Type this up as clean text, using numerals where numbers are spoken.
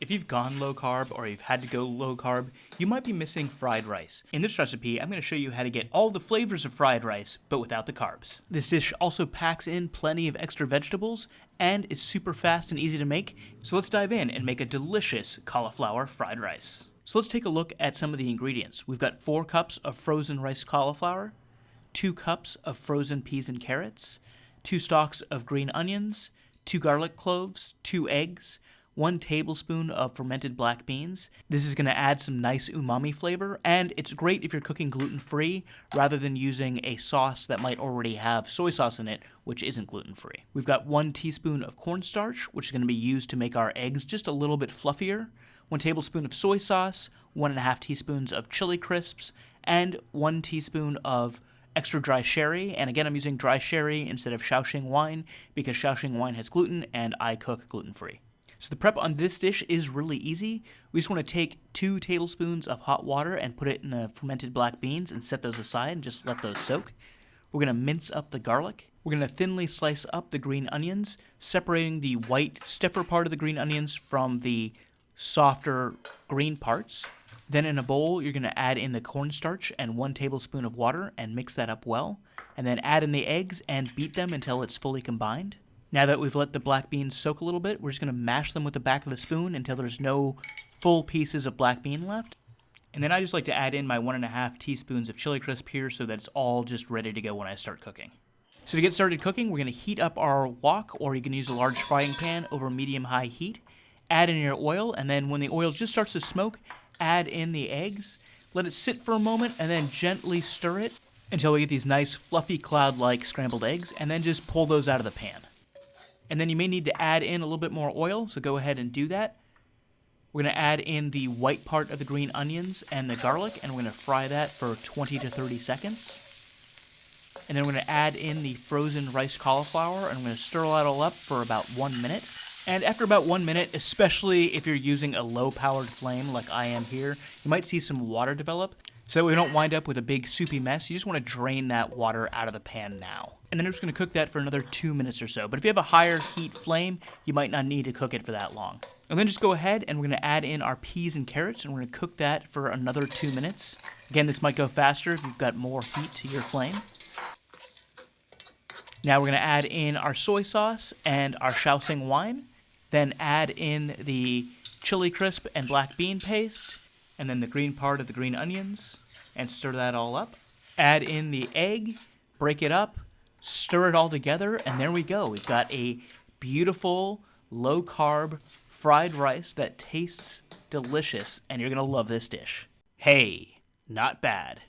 If you've gone low carb or you've had to go low carb, you might be missing fried rice. In this recipe, I'm going to show you how to get all the flavors of fried rice, but without the carbs. This dish also packs in plenty of extra vegetables, and is super fast and easy to make, so let's dive in and make a delicious cauliflower fried rice. So let's take a look at some of the ingredients. We've got 4 cups of frozen rice cauliflower, 2 cups of frozen peas and carrots, 2 stalks of green onions, 2 garlic cloves, 2 eggs, 1 tablespoon of fermented black beans. This is going to add some nice umami flavor, and it's great if you're cooking gluten-free rather than using a sauce that might already have soy sauce in it, which isn't gluten-free. We've got 1 teaspoon of cornstarch, which is going to be used to make our eggs just a little bit fluffier, 1 tablespoon of soy sauce, 1.5 teaspoons of chili crisps, and 1 teaspoon of extra dry sherry. And again, I'm using dry sherry instead of Shaoxing wine because Shaoxing wine has gluten and I cook gluten-free. So the prep on this dish is really easy. We just want to take 2 tablespoons of hot water and put it in the fermented black beans and set those aside and just let those soak. We're going to mince up the garlic. We're going to thinly slice up the green onions, separating the white, stiffer part of the green onions from the softer green parts. Then in a bowl, you're going to add in the cornstarch and 1 tablespoon of water and mix that up well. And then add in the eggs and beat them until it's fully combined. Now that we've let the black beans soak a little bit, we're just going to mash them with the back of the spoon until there's no full pieces of black bean left. And then I just like to add in my 1.5 teaspoons of chili crisp here so that it's all just ready to go when I start cooking. So to get started cooking, we're going to heat up our wok, or you can use a large frying pan over medium-high heat. Add in your oil, and then when the oil just starts to smoke, add in the eggs. Let it sit for a moment, and then gently stir it until we get these nice fluffy cloud-like scrambled eggs, and then just pull those out of the pan. And then you may need to add in a little bit more oil, so go ahead and do that. We're going to add in the white part of the green onions and the garlic, and we're going to fry that for 20 to 30 seconds. And then we're going to add in the frozen rice cauliflower, and I'm going to stir that all up for about 1 minute. And after about 1 minute, especially if you're using a low-powered flame like I am here, you might see some water develop. So that we don't wind up with a big soupy mess, you just want to drain that water out of the pan now. And then we're just going to cook that for another 2 minutes or so. But if you have a higher heat flame, you might not need to cook it for that long. And then just go ahead and we're going to add in our peas and carrots, and we're going to cook that for another 2 minutes. Again, this might go faster if you've got more heat to your flame. Now we're going to add in our soy sauce and our Shaoxing wine. Then add in the chili crisp and black bean paste, and then the green part of the green onions, and stir that all up. Add in the egg, break it up, stir it all together, and there we go. We've got a beautiful, low-carb fried rice that tastes delicious, and you're going to love this dish. Hey, not bad.